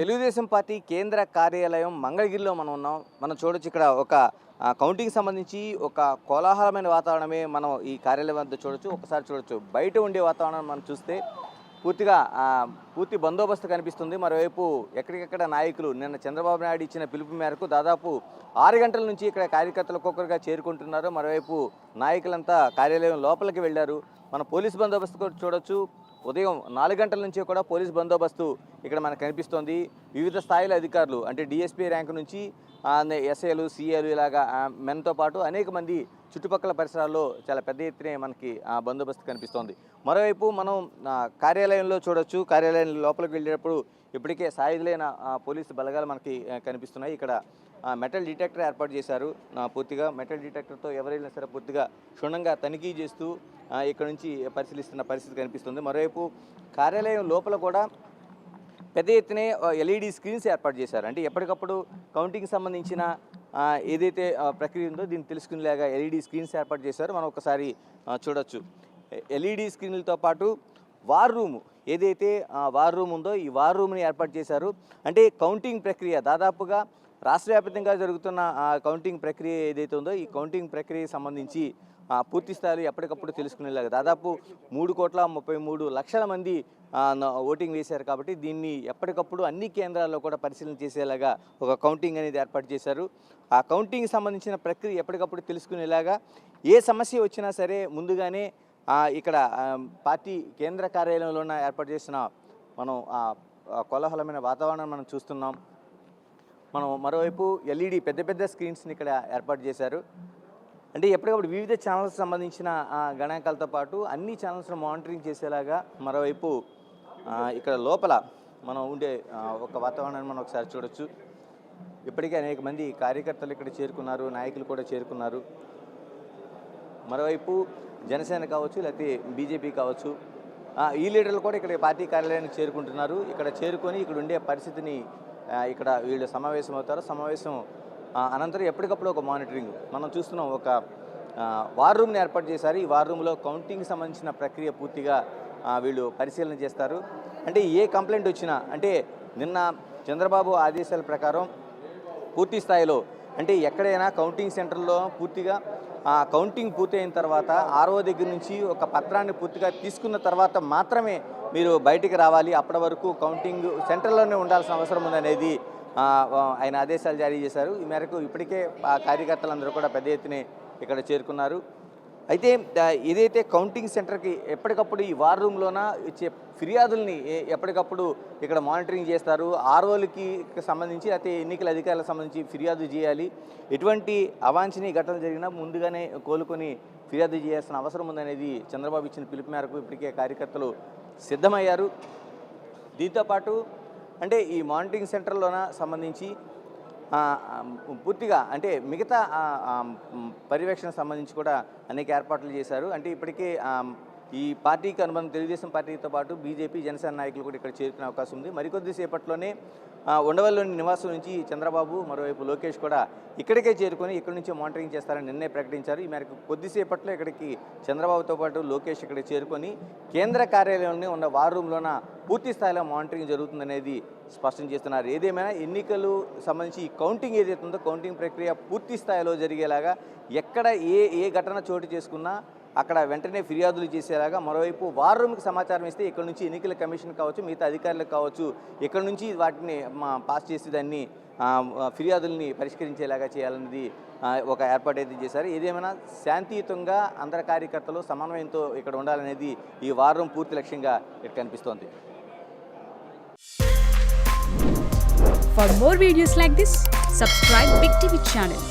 Telugu Desam party కేంద్ర కార్యాలయం మంగళగిరిలో మనం ఉన్నాం. మనం చూడొచ్చు ఇక్కడ ఒక కౌంటింగ్ సంబంధించి ఒక కోలాహలమైన వాతావరణమే మనం ఈ కార్యాలయం వద్ద చూడొచ్చు. ఒకసారి చూడొచ్చు బయట ఉండే వాతావరణం మనం చూస్తే పూర్తిగా పూర్తి బందోబస్తు కనిపిస్తుంది. మరోవైపు ఎక్కడికెక్కడ నాయకులు నిన్న చంద్రబాబు నాయుడు ఇచ్చిన పిలుపు మేరకు దాదాపు 6 గంటల నుంచి ఇక్కడ కార్యకర్తలు ఒక్కొక్కరుగా చేరుకుంటున్నారు. మరోవైపు నాయకులంతా కార్యాలయం లోపలికి వెళ్ళారు. మన పోలీస్ బందోబస్తు కూడా చూడొచ్చు. ఉదయం 4 గంటల నుంచి కూడా పోలీస్ బందోబస్తు ఇక్కడ మనకు కనిపిస్తోంది. వివిధ స్థాయిల అధికారులు అంటే డిఎస్పీ ర్యాంకు నుంచి ఎస్ఐలు, సిఐలు ఇలాగా మెన్తో పాటు అనేక మంది చుట్టుపక్కల పరిసరాల్లో చాలా పెద్ద ఎత్తునే మనకి బందోబస్తు కనిపిస్తోంది. మరోవైపు మనం కార్యాలయంలో చూడొచ్చు. కార్యాలయం లోపలికి వెళ్ళేటప్పుడు ఇప్పటికే సాయుధులైన పోలీసు బలగాలు మనకి కనిపిస్తున్నాయి. ఇక్కడ మెటల్ డిటెక్టర్ ఏర్పాటు చేశారు. పూర్తిగా మెటల్ డిటెక్టర్తో ఎవరైనా సరే పూర్తిగా క్షుణ్ణంగా తనిఖీ చేస్తూ ఇక్కడ నుంచి పరిశీలిస్తున్న పరిస్థితి కనిపిస్తుంది. మరోవైపు కార్యాలయం లోపల కూడా పెద్ద ఎత్తునే ఎల్ఈడి స్క్రీన్స్ ఏర్పాటు చేశారు. అంటే ఎప్పటికప్పుడు కౌంటింగ్ సంబంధించిన ఏదైతే ప్రక్రియ ఉందో దీన్ని తెలుసుకునేలాగా ఎల్ఈడి స్క్రీన్స్ ఏర్పాటు చేశారు. మనం ఒకసారి చూడొచ్చు. ఎల్ఈడి స్క్రీన్లతో పాటు వార్ రూమ్ ఏదైతే వార్ రూమ్ ఉందో ఈ వార్ రూమ్ని ఏర్పాటు చేశారు. అంటే కౌంటింగ్ ప్రక్రియ దాదాపుగా రాష్ట్ర వ్యాప్తంగా జరుగుతున్న కౌంటింగ్ ప్రక్రియ ఏదైతే ఉందో ఈ కౌంటింగ్ ప్రక్రియకి సంబంధించి పూర్తి స్థాయిలో ఎప్పటికప్పుడు తెలుసుకునేలాగా దాదాపు 3,33,00,000 మంది ఓటింగ్ వేశారు. కాబట్టి దీన్ని ఎప్పటికప్పుడు అన్ని కేంద్రాల్లో కూడా పరిశీలన చేసేలాగా ఒక కౌంటింగ్ అనేది ఏర్పాటు చేశారు. ఆ కౌంటింగ్ సంబంధించిన ప్రక్రియ ఎప్పటికప్పుడు తెలుసుకునేలాగా ఏ సమస్య వచ్చినా సరే ముందుగానే ఇక్కడ పార్టీ కేంద్ర కార్యాలయంలోన ఏర్పాటు చేసిన మనం కోలాహలమైన వాతావరణం మనం చూస్తున్నాం. మనం మరోవైపు ఎల్ఈడి పెద్ద పెద్ద స్క్రీన్స్ని ఇక్కడ ఏర్పాటు చేశారు. అంటే ఎప్పటికప్పుడు వివిధ ఛానల్స్ సంబంధించిన గణాంకాలతో పాటు అన్ని ఛానల్స్ను మానిటరింగ్ చేసేలాగా మరోవైపు ఇక్కడ లోపల మనం ఉండే ఒక వాతావరణాన్ని మనం ఒకసారి చూడొచ్చు. ఇప్పటికే అనేక మంది కార్యకర్తలు ఇక్కడ చేరుకున్నారు, నాయకులు కూడా చేరుకున్నారు. మరోవైపు జనసేన కావచ్చు లేకపోతే బీజేపీ కావచ్చు ఈ లీడర్లు కూడా ఇక్కడ పార్టీ కార్యాలయానికి చేరుకుంటున్నారు. ఇక్కడ చేరుకొని ఇక్కడ ఉండే పరిస్థితిని ఇక్కడ వీళ్ళు సమావేశం అవుతారు. సమావేశం అనంతరం ఎప్పటికప్పుడు ఒక మానిటరింగ్ మనం చూస్తున్నాం. ఒక వార్ రూమ్ని ఏర్పాటు చేశారు. ఈ వార్ రూమ్లో కౌంటింగ్ సంబంధించిన ప్రక్రియ పూర్తిగా వీళ్ళు పరిశీలన చేస్తారు. అంటే ఏ కంప్లైంట్ వచ్చినా అంటే నిన్న చంద్రబాబు ఆదేశాల ప్రకారం పూర్తి స్థాయిలో అంటే ఎక్కడైనా కౌంటింగ్ సెంటర్లో పూర్తిగా కౌంటింగ్ పూర్తయిన తర్వాత ఆర్ఓ దగ్గర నుంచి ఒక పత్రాన్ని పూర్తిగా తీసుకున్న తర్వాత మాత్రమే మీరు బయటికి రావాలి. అప్పటి వరకు కౌంటింగ్ సెంటర్లోనే ఉండాల్సిన అవసరం ఉందనేది ఆయన ఆదేశాలు జారీ చేశారు. ఈ మేరకు ఇప్పటికే కార్యకర్తలందరూ కూడా పెద్ద ఎత్తున ఇక్కడ చేరుకున్నారు. అయితే ఏదైతే కౌంటింగ్ సెంటర్కి ఎప్పటికప్పుడు ఈ వార్ రూమ్లోన ఇచ్చే ఫిర్యాదుల్ని ఎప్పటికప్పుడు ఇక్కడ మానిటరింగ్ చేస్తారు. ఆర్ఓలకి సంబంధించి అయితే ఎన్నికల అధికారులకు సంబంధించి ఫిర్యాదు చేయాలి. ఎటువంటి అవాంఛనీయ ఘటనలు జరిగినా ముందుగానే కోలుకొని ఫిర్యాదు చేయాల్సిన అవసరం ఉందనేది చంద్రబాబు ఇచ్చిన పిలుపు మేరకు ఇప్పటికే కార్యకర్తలు సిద్ధమయ్యారు. దీంతోపాటు అంటే ఈ మానిటరింగ్ సెంటర్లోన సంబంధించి పూర్తిగా అంటే మిగతా పర్యవేక్షణ సంబంధించి కూడా అనేక ఏర్పాట్లు చేశారు. అంటే ఇప్పటికే ఈ పార్టీకి అనుబంధం తెలుగుదేశం పార్టీతో పాటు బీజేపీ, జనసేన నాయకులు కూడా ఇక్కడ చేరుకునే అవకాశం ఉంది. మరికొద్ది సేపట్లోనే ఉండవల్లిలోని నివాసం నుంచి చంద్రబాబు మరోవైపు లోకేష్ కూడా ఇక్కడికే చేరుకొని ఇక్కడి నుంచి మానిటరింగ్ చేస్తారని నిన్నే ప్రకటించారు. ఈ మేరకు కొద్దిసేపట్లో ఇక్కడికి చంద్రబాబుతో పాటు లోకేష్ ఇక్కడ చేరుకొని కేంద్ర కార్యాలయంలో ఉన్న వార్ రూమ్లోన పూర్తి స్థాయిలో మానిటరింగ్ జరుగుతుందనేది స్పష్టం చేస్తున్నారు. ఏదేమైనా ఎన్నికలు సంబంధించి ఈ కౌంటింగ్ ఏదైతే ఉందో కౌంటింగ్ ప్రక్రియ పూర్తి స్థాయిలో జరిగేలాగా ఎక్కడ ఏ ఘటన చోటు చేసుకున్నా అక్కడ వెంటనే ఫిర్యాదులు చేసేలాగా మరోవైపు వార్ రూమ్కి సమాచారం ఇస్తే ఇక్కడ నుంచి ఎన్నికల కమిషన్ కావచ్చు మిగతా అధికారులకు కావచ్చు ఇక్కడ నుంచి వాటిని పాస్ చేసి దాన్ని ఫిర్యాదుల్ని పరిష్కరించేలాగా చేయాలన్నది ఒక ఏర్పాటు అయితే చేశారు. ఏదేమైనా శాంతియుతంగా అందరి కార్యకర్తలు సమన్వయంతో ఇక్కడ ఉండాలనేది ఈ వార్ రూమ్ పూర్తి లక్ష్యంగా ఇక్కడ కనిపిస్తోంది. For more videos like this, subscribe Big TV channel.